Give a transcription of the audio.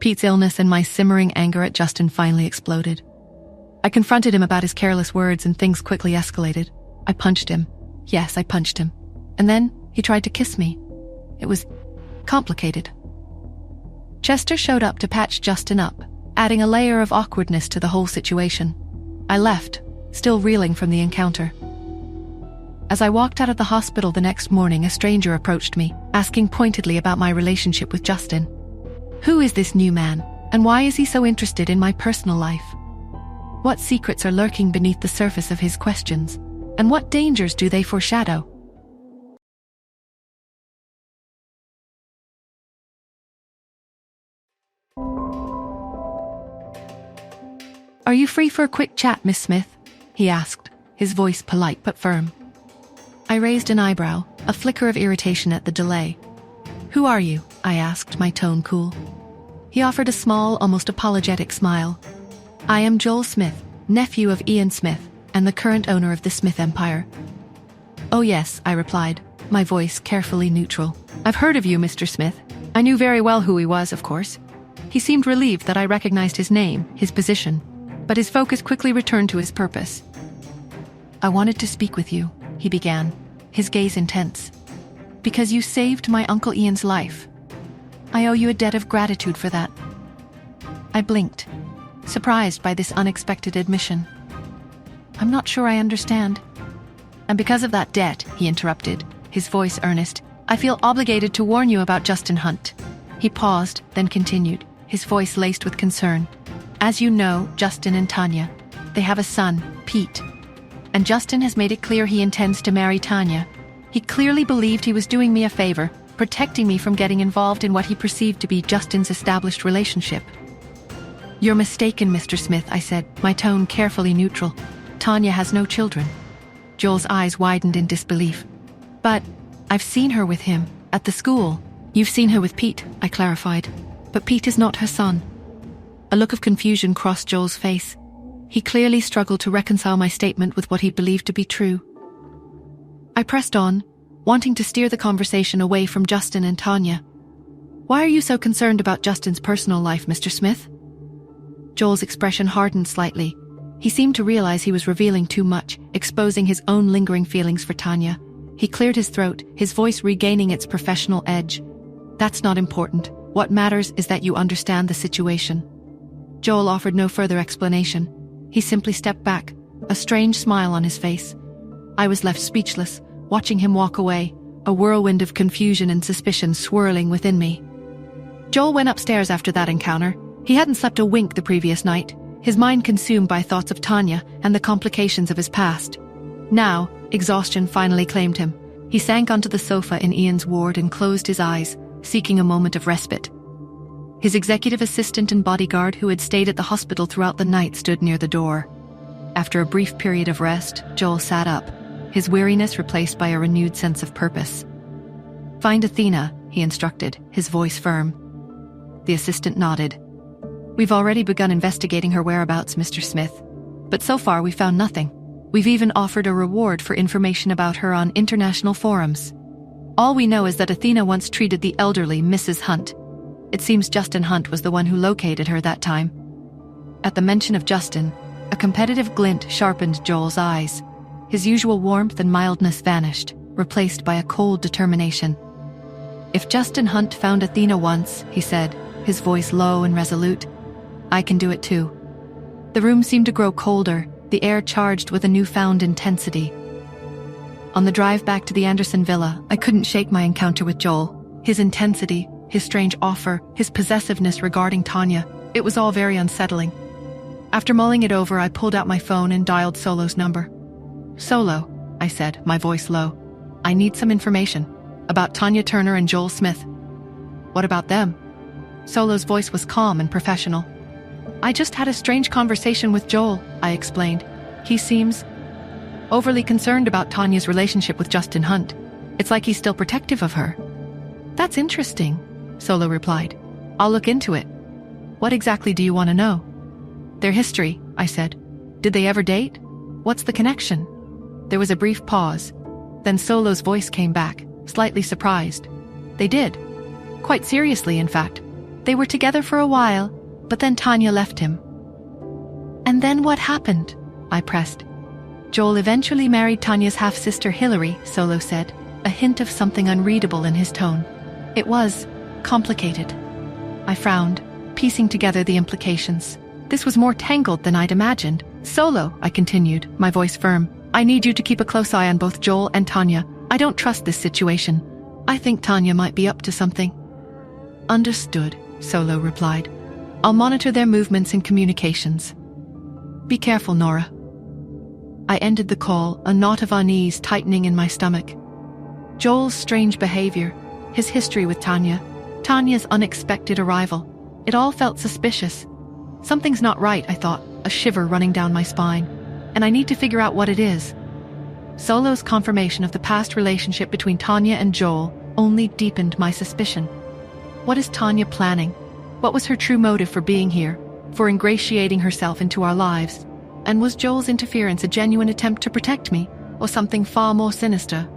Pete's illness and my simmering anger at Justin finally exploded. I confronted him about his careless words and things quickly escalated. I punched him. Yes, I punched him. And then he tried to kiss me. It was complicated. Chester showed up to patch Justin up, adding a layer of awkwardness to the whole situation. I left, still reeling from the encounter. As I walked out of the hospital the next morning, a stranger approached me, asking pointedly about my relationship with Justin. Who is this new man, and why is he so interested in my personal life? What secrets are lurking beneath the surface of his questions, and what dangers do they foreshadow? Are you free for a quick chat, Miss Smith? He asked, his voice polite but firm. I raised an eyebrow, a flicker of irritation at the delay. Who are you? I asked, my tone cool. He offered a small, almost apologetic smile. I am Joel Smith, nephew of Ian Smith, and the current owner of the Smith Empire. Oh yes, I replied, my voice carefully neutral. I've heard of you, Mr. Smith. I knew very well who he was, of course. He seemed relieved that I recognized his name, his position, but his focus quickly returned to his purpose. I wanted to speak with you, he began, his gaze intense. Because you saved my Uncle Ian's life. I owe you a debt of gratitude for that. I blinked, surprised by this unexpected admission. I'm not sure I understand. And because of that debt, he interrupted, his voice earnest, I feel obligated to warn you about Justin Hunt. He paused, then continued, his voice laced with concern. As you know, Justin and Tanya, they have a son, Pete. And Justin has made it clear he intends to marry Tanya. He clearly believed he was doing me a favor, protecting me from getting involved in what he perceived to be Justin's established relationship. You're mistaken, Mr. Smith, I said, my tone carefully neutral. Tanya has no children. Joel's eyes widened in disbelief. But I've seen her with him, at the school. You've seen her with Pete, I clarified. But Pete is not her son. A look of confusion crossed Joel's face. He clearly struggled to reconcile my statement with what he believed to be true. I pressed on, wanting to steer the conversation away from Justin and Tanya. Why are you so concerned about Justin's personal life, Mr. Smith? Joel's expression hardened slightly. He seemed to realize he was revealing too much, exposing his own lingering feelings for Tanya. He cleared his throat, his voice regaining its professional edge. That's not important. What matters is that you understand the situation. Joel offered no further explanation. He simply stepped back, a strange smile on his face. I was left speechless, watching him walk away, a whirlwind of confusion and suspicion swirling within me. Joel went upstairs after that encounter. He hadn't slept a wink the previous night, his mind consumed by thoughts of Tanya and the complications of his past. Now, exhaustion finally claimed him. He sank onto the sofa in Ian's ward and closed his eyes, seeking a moment of respite. His executive assistant and bodyguard, who had stayed at the hospital throughout the night, stood near the door. After a brief period of rest, Joel sat up, his weariness replaced by a renewed sense of purpose. Find Athena, he instructed, his voice firm. The assistant nodded. We've already begun investigating her whereabouts, Mr. Smith. But so far we found nothing. We've even offered a reward for information about her on international forums. All we know is that Athena once treated the elderly Mrs. Hunt. It seems Justin Hunt was the one who located her that time. At the mention of Justin, a competitive glint sharpened Joel's eyes. His usual warmth and mildness vanished, replaced by a cold determination. If Justin Hunt found Athena once, he said, his voice low and resolute, I can do it too. The room seemed to grow colder, the air charged with a newfound intensity. On the drive back to the Anderson villa, I couldn't shake my encounter with Joel. His intensity, his strange offer, his possessiveness regarding Tanya, it was all very unsettling. After mulling it over, I pulled out my phone and dialed Solo's number. Solo, I said, my voice low. I need some information about Tanya Turner and Joel Smith. What about them? Solo's voice was calm and professional. I just had a strange conversation with Joel, I explained. He seems overly concerned about Tanya's relationship with Justin Hunt. It's like he's still protective of her. That's interesting, Solo replied. I'll look into it. What exactly do you want to know? Their history, I said. Did they ever date? What's the connection? There was a brief pause. Then Solo's voice came back, slightly surprised. They did. Quite seriously, in fact. They were together for a while, but then Tanya left him. And then what happened? I pressed. Joel eventually married Tanya's half-sister Hillary, Solo said, a hint of something unreadable in his tone. It was complicated. I frowned, piecing together the implications. This was more tangled than I'd imagined. Solo, I continued, my voice firm. I need you to keep a close eye on both Joel and Tanya. I don't trust this situation. I think Tanya might be up to something. Understood, Solo replied. I'll monitor their movements and communications. Be careful, Nora. I ended the call, a knot of unease tightening in my stomach. Joel's strange behavior, his history with Tanya, Tanya's unexpected arrival. It all felt suspicious. Something's not right, I thought, a shiver running down my spine. And I need to figure out what it is. Solo's confirmation of the past relationship between Tanya and Joel only deepened my suspicion. What is Tanya planning? What was her true motive for being here, for ingratiating herself into our lives? And was Joel's interference a genuine attempt to protect me, or something far more sinister?